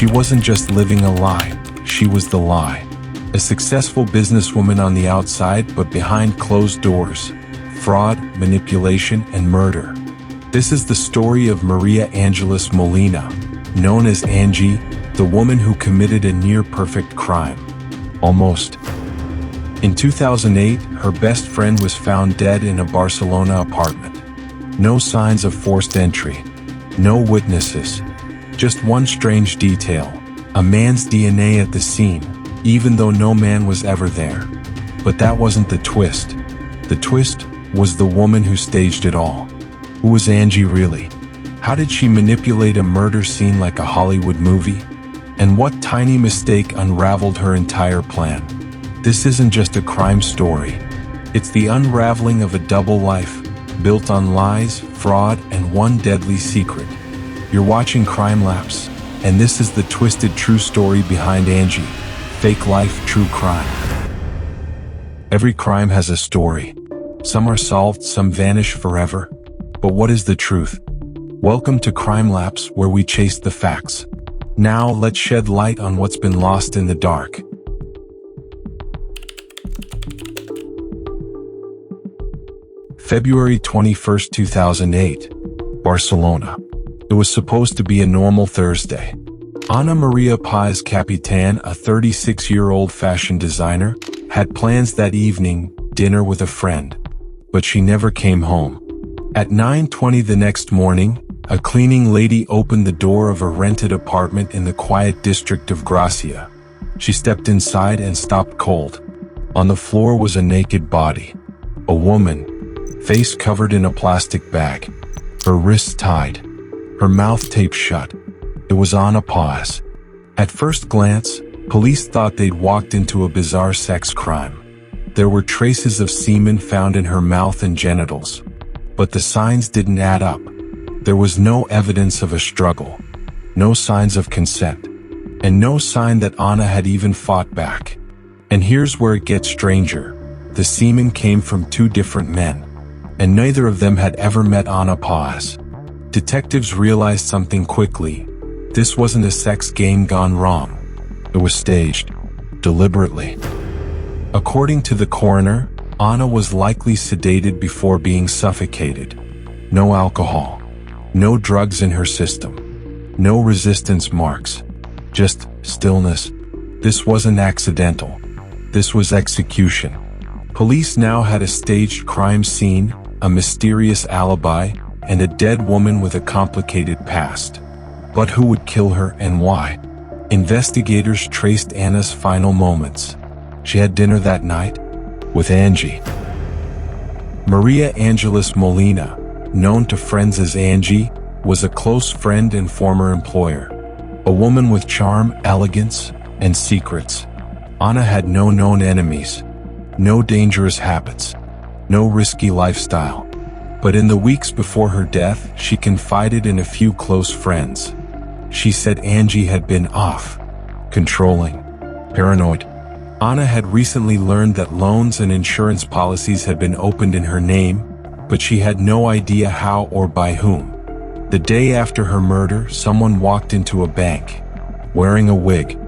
She wasn't just living a lie, she was the lie. A successful businesswoman on the outside, but behind closed doors. Fraud, manipulation, and murder. This is the story of María Ángeles Molina, known as Angi, the woman who committed a near-perfect crime. Almost. In 2008, her best friend was found dead in a Barcelona apartment. No signs of forced entry. No witnesses. Just one strange detail. A man's DNA at the scene, even though no man was ever there. But that wasn't the twist. The twist was the woman who staged it all. Who was Angi really? How did she manipulate a murder scene like a Hollywood movie? And what tiny mistake unraveled her entire plan? This isn't just a crime story. It's the unraveling of a double life, built on lies, fraud, and one deadly secret. You're watching Crimelapse, and this is the twisted true story behind Angi. Fake life, true crime. Every crime has a story. Some are solved, some vanish forever. But what is the truth? Welcome to Crimelapse, where we chase the facts. Now let's shed light on what's been lost in the dark. February 21, 2008. Barcelona. It was supposed to be a normal Thursday. Ana María Páez Capitan, a 36-year-old fashion designer, had plans that evening, dinner with a friend. But she never came home. At 9:20 the next morning, a cleaning lady opened the door of a rented apartment in the quiet district of Gracia. She stepped inside and stopped cold. On the floor was a naked body. A woman, face covered in a plastic bag, her wrists tied, her mouth taped shut. It was Ana Páez. At first glance, police thought they'd walked into a bizarre sex crime. There were traces of semen found in her mouth and genitals. But the signs didn't add up. There was no evidence of a struggle, no signs of consent, and no sign that Ana had even fought back. And here's where it gets stranger. The semen came from two different men, and neither of them had ever met Ana Páez. Detectives realized something quickly. This wasn't a sex game gone wrong. It was staged, deliberately. According to the coroner, Ana was likely sedated before being suffocated. No alcohol. No drugs in her system. No resistance marks. Just stillness. This wasn't accidental. This was execution. Police now had a staged crime scene, a mysterious alibi, and a dead woman with a complicated past. But who would kill her and why? Investigators traced Ana's final moments. She had dinner that night with Angi. María Ángeles Molina, known to friends as Angi, was a close friend and former employer. A woman with charm, elegance, and secrets. Ana had no known enemies, no dangerous habits, no risky lifestyle. But in the weeks before her death, she confided in a few close friends. She said Angi had been off, controlling, paranoid. Ana had recently learned that loans and insurance policies had been opened in her name, but she had no idea how or by whom. The day after her murder, someone walked into a bank, wearing a wig,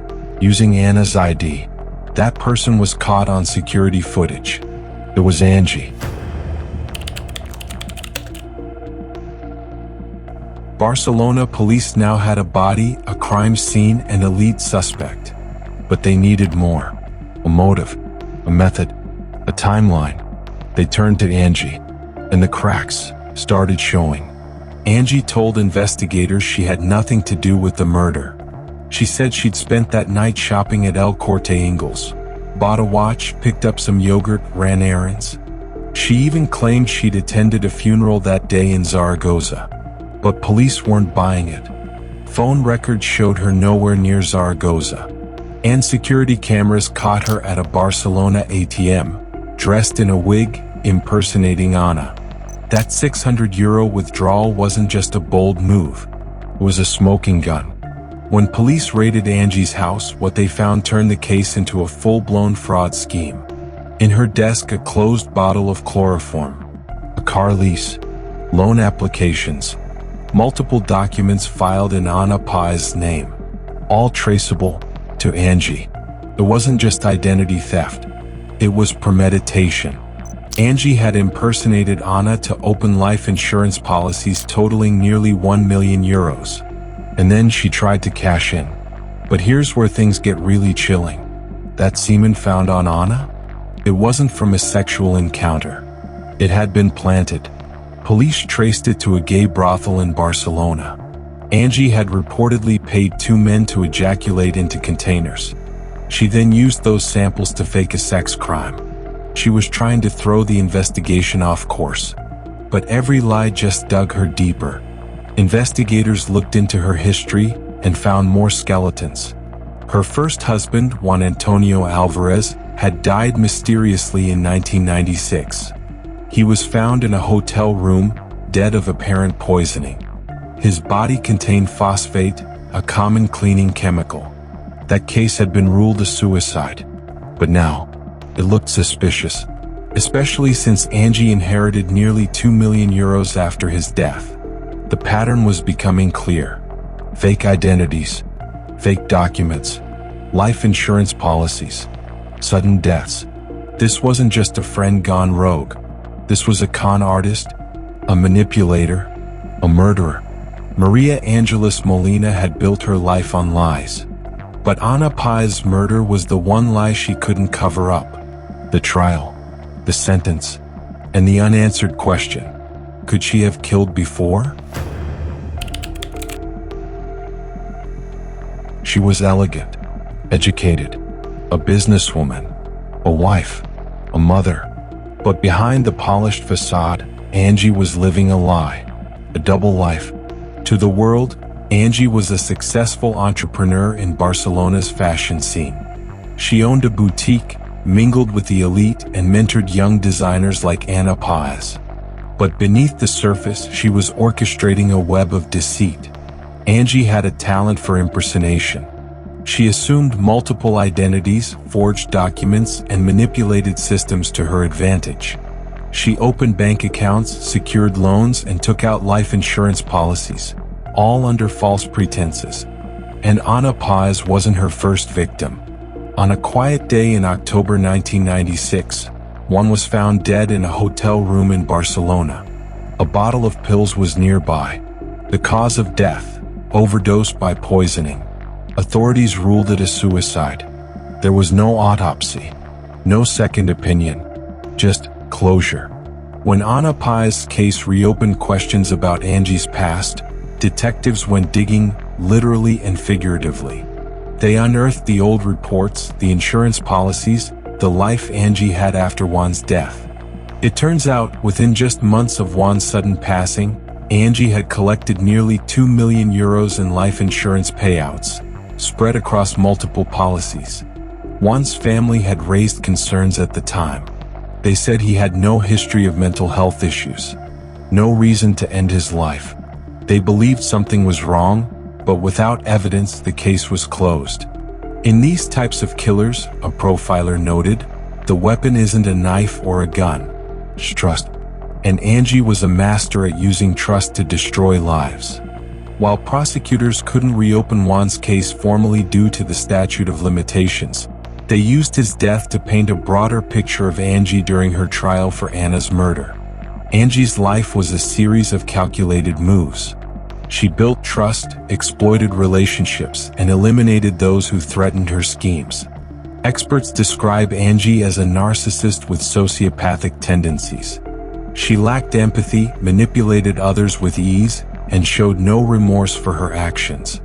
using Ana's ID. That person was caught on security footage. It was Angi. Barcelona police now had a body, a crime scene, and a lead suspect. But they needed more. A motive, a method, a timeline. They turned to Angi, and the cracks started showing. Angi told investigators she had nothing to do with the murder. She said she'd spent that night shopping at El Corte Inglés, bought a watch, picked up some yogurt, ran errands. She even claimed she'd attended a funeral that day in Zaragoza. But police weren't buying it. Phone records showed her nowhere near Zaragoza. And security cameras caught her at a Barcelona ATM, dressed in a wig, impersonating Ana. That €600 withdrawal wasn't just a bold move. It was a smoking gun. When police raided Angi's house, what they found turned the case into a full-blown fraud scheme. In her desk, a closed bottle of chloroform, a car lease, loan applications, multiple documents filed in Ana Páez's name. all traceable to Angi. It wasn't just identity theft. It was premeditation. Angi had impersonated Anna to open life insurance policies totaling nearly 1 million euros. And then she tried to cash in. But here's where things get really chilling. That semen found on Anna? It wasn't from a sexual encounter. It had been planted. Police traced it to a gay brothel in Barcelona. Angi had reportedly paid 2 men to ejaculate into containers. She then used those samples to fake a sex crime. She was trying to throw the investigation off course. But every lie just dug her deeper. Investigators looked into her history and found more skeletons. Her first husband, Juan Antonio Alvarez, had died mysteriously in 1996. He was found in a hotel room, dead of apparent poisoning. His body contained phosphate, a common cleaning chemical. That case had been ruled a suicide. But now, it looked suspicious, especially since Angi inherited nearly 2 million euros after his death. The pattern was becoming clear. Fake identities, fake documents, life insurance policies, sudden deaths. This wasn't just a friend gone rogue. This was a con artist, a manipulator, a murderer. María Ángeles Molina had built her life on lies. But Ana Páez's murder was the one lie she couldn't cover up. The trial, the sentence, and the unanswered question: could she have killed before? She was elegant, educated, a businesswoman, a wife, a mother. But behind the polished facade, Angi was living a lie, a double life. To the world, Angi was a successful entrepreneur in Barcelona's fashion scene. She owned a boutique, mingled with the elite, and mentored young designers like Ana Páez. But beneath the surface, she was orchestrating a web of deceit. Angi had a talent for impersonation. She assumed multiple identities, forged documents, and manipulated systems to her advantage. She opened bank accounts, secured loans, and took out life insurance policies, all under false pretenses. And Ana Páez wasn't her first victim. On a quiet day in October 1996, one was found dead in a hotel room in Barcelona. A bottle of pills was nearby. The cause of death: overdose by poisoning. Authorities ruled it a suicide. There was no autopsy, no second opinion, just closure. When Ana Páez's case reopened questions about Angi's past, detectives went digging, literally and figuratively. They unearthed the old reports, the insurance policies, the life Angi had after Juan's death. It turns out, within just months of Juan's sudden passing, Angi had collected nearly 2 million euros in life insurance payouts, spread across multiple policies. Juan's family had raised concerns at the time. They said he had no history of mental health issues, no reason to end his life. They believed something was wrong, but without evidence, the case was closed. In these types of killers, a profiler noted, the weapon isn't a knife or a gun. It's trust. And Angi was a master at using trust to destroy lives. While prosecutors couldn't reopen Juan's case formally due to the statute of limitations, they used his death to paint a broader picture of Angi during her trial for Anna's murder. Angi's life was a series of calculated moves. She built trust, exploited relationships, and eliminated those who threatened her schemes. Experts describe Angi as a narcissist with sociopathic tendencies. She lacked empathy, manipulated others with ease, and showed no remorse for her actions.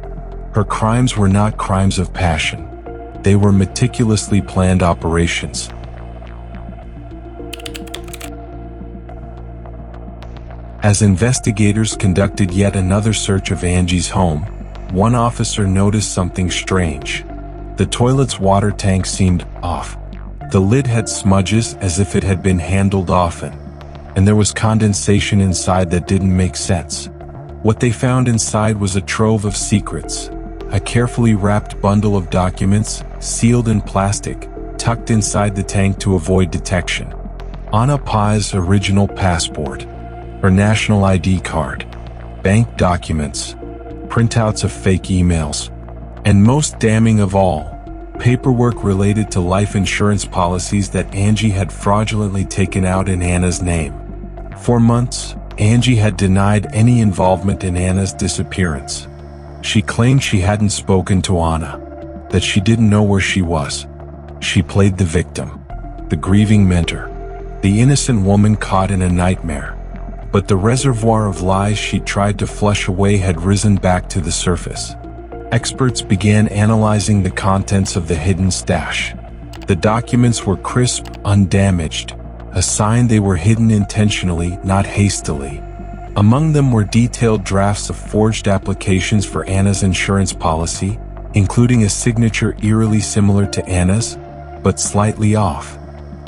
Her crimes were not crimes of passion. They were meticulously planned operations. As investigators conducted yet another search of Angi's home, one officer noticed something strange. The toilet's water tank seemed off. The lid had smudges as if it had been handled often, and there was condensation inside that didn't make sense. What they found inside was a trove of secrets, a carefully wrapped bundle of documents, sealed in plastic, tucked inside the tank to avoid detection. Ana Páez's original passport, her national ID card, bank documents, printouts of fake emails, And most damning of all, paperwork related to life insurance policies that Angi had fraudulently taken out in Anna's name. For months, Angi had denied any involvement in Anna's disappearance. She claimed she hadn't spoken to Anna, that she didn't know where she was. She played the victim, the grieving mentor, the innocent woman caught in a nightmare. But the reservoir of lies she tried to flush away had risen back to the surface. Experts began analyzing the contents of the hidden stash. The documents were crisp, undamaged, a sign they were hidden intentionally, not hastily. Among them were detailed drafts of forged applications for Anna's insurance policy, including a signature eerily similar to Anna's, but slightly off.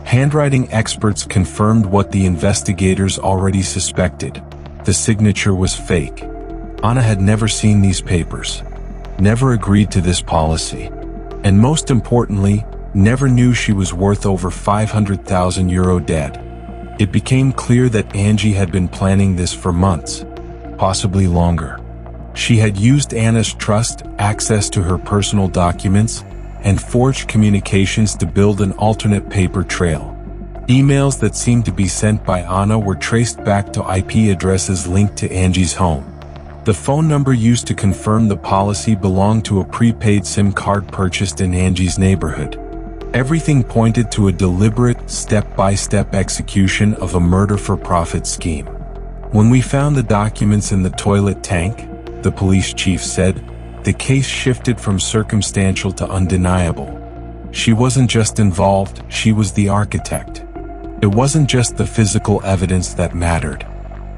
Handwriting experts confirmed what the investigators already suspected. The signature was fake. Anna had never seen these papers, never agreed to this policy, and most importantly, never knew she was worth over €500,000 dead. It became clear that Angi had been planning this for months, possibly longer. She had used Anna's trust, access to her personal documents, and forged communications to build an alternate paper trail. Emails that seemed to be sent by Anna were traced back to IP addresses linked to Angi's home. The phone number used to confirm the policy belonged to a prepaid SIM card purchased in Angi's neighborhood. Everything pointed to a deliberate, step-by-step execution of a murder-for-profit scheme. When we found the documents in the toilet tank, the police chief said, the case shifted from circumstantial to undeniable. She wasn't just involved, she was the architect. It wasn't just the physical evidence that mattered.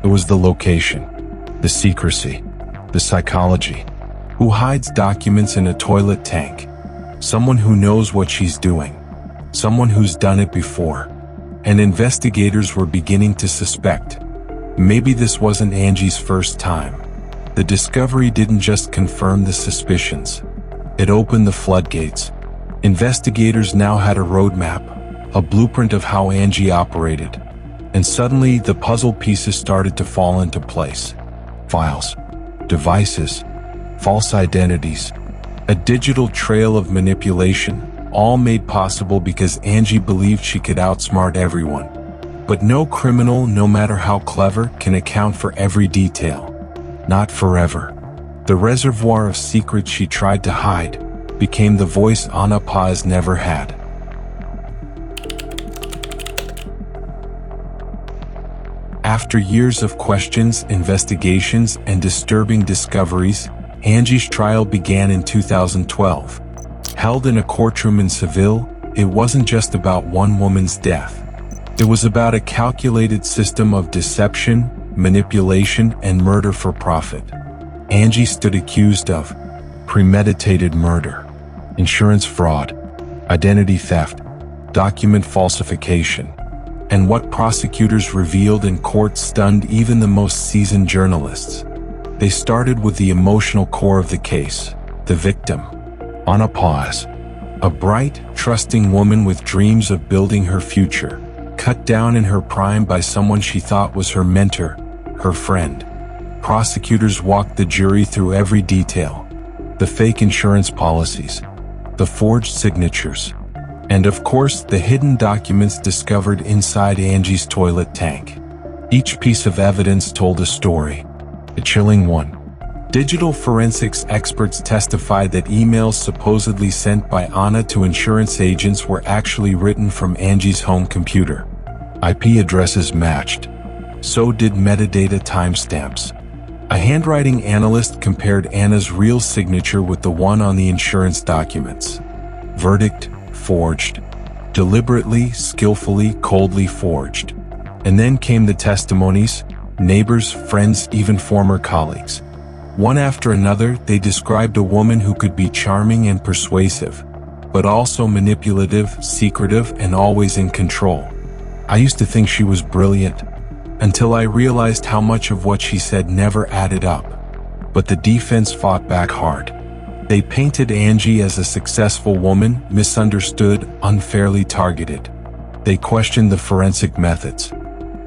It was the location, the secrecy, the psychology. Who hides documents in a toilet tank? Someone who knows what she's doing. Someone who's done it before. And investigators were beginning to suspect. Maybe this wasn't Angi's first time. The discovery didn't just confirm the suspicions. It opened the floodgates. Investigators now had a roadmap, a blueprint of how Angi operated. And suddenly, the puzzle pieces started to fall into place. Files, devices, false identities, a digital trail of manipulation, all made possible because Angi believed she could outsmart everyone. But no criminal, no matter how clever, can account for every detail. Not forever. The reservoir of secrets she tried to hide became the voice Páez never had. After years of questions, investigations, and disturbing discoveries, Angi's trial began in 2012. Held in a courtroom in Seville, it wasn't just about one woman's death. It was about a calculated system of deception, manipulation, and murder for profit. Angi stood accused of premeditated murder, insurance fraud, identity theft, document falsification, and what prosecutors revealed in court stunned even the most seasoned journalists. They started with the emotional core of the case, the victim, Páez, a bright, trusting woman with dreams of building her future, cut down in her prime by someone she thought was her mentor, her friend. Prosecutors walked the jury through every detail, the fake insurance policies, the forged signatures, and of course the hidden documents discovered inside Angi's toilet tank. Each piece of evidence told a story, a chilling one. Digital forensics experts testified that emails supposedly sent by Anna to insurance agents were actually written from Angi's home computer. IP addresses matched. So did metadata timestamps. A handwriting analyst compared Anna's real signature with the one on the insurance documents. Verdict: forged. Deliberately, skillfully, coldly forged. And then came the testimonies, neighbors, friends, even former colleagues. One after another, they described a woman who could be charming and persuasive, but also manipulative, secretive, and always in control. I used to think she was brilliant, until I realized how much of what she said never added up. But the defense fought back hard. They painted Angi as a successful woman, misunderstood, unfairly targeted. They questioned the forensic methods.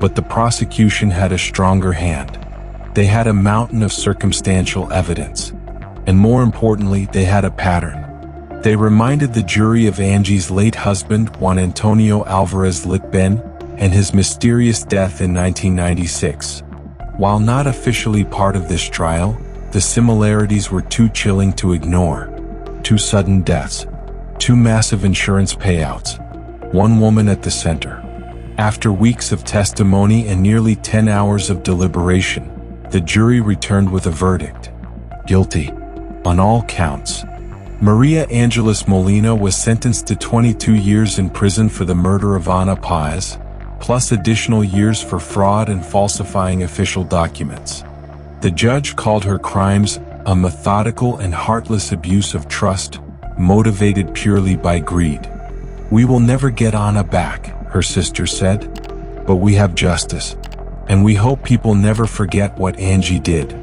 But the prosecution had a stronger hand. They had a mountain of circumstantial evidence. And more importantly, they had a pattern. They reminded the jury of Angi's late husband, Juan Antonio Alvarez Litben, and his mysterious death in 1996. While not officially part of this trial, the similarities were too chilling to ignore. 2 sudden deaths, 2 massive insurance payouts, 1 woman at the center. After weeks of testimony and nearly 10 hours of deliberation, the jury returned with a verdict: guilty on all counts. María Ángeles Molina was sentenced to 22 years in prison for the murder of Ana Páez, plus additional years for fraud and falsifying official documents. The judge called her crimes a methodical and heartless abuse of trust, motivated purely by greed. "We will never get Ana back," her sister said, "but we have justice, and we hope people never forget what Angi did."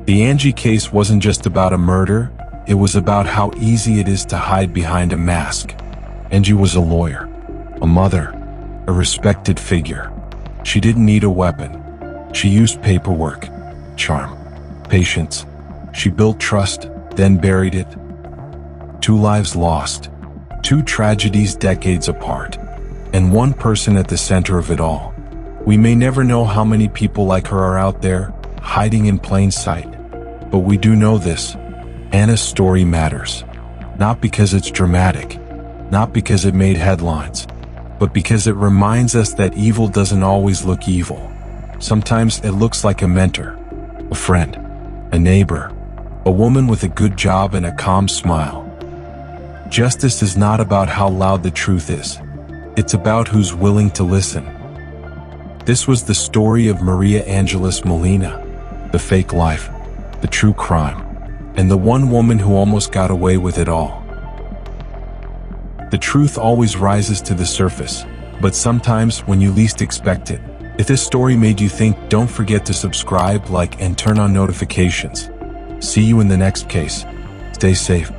The Angi case wasn't just about a murder, it was about how easy it is to hide behind a mask. Angi was a lawyer, a mother, a respected figure. She didn't need a weapon. She used paperwork, charm, patience. She built trust, then buried it. 2 lives lost, 2 tragedies decades apart, and 1 person at the center of it all. We may never know how many people like her are out there, hiding in plain sight. But we do know this: Ana's story matters. Not because it's dramatic, not because it made headlines, but because it reminds us that evil doesn't always look evil. Sometimes it looks like a mentor, a friend, a neighbor, a woman with a good job and a calm smile. Justice is not about how loud the truth is. It's about who's willing to listen. This was the story of María Ángeles Molina, the fake life, the true crime, and the one woman who almost got away with it all. The truth always rises to the surface, but sometimes when you least expect it. If this story made you think, don't forget to subscribe, like, and turn on notifications. See you in the next case. Stay safe.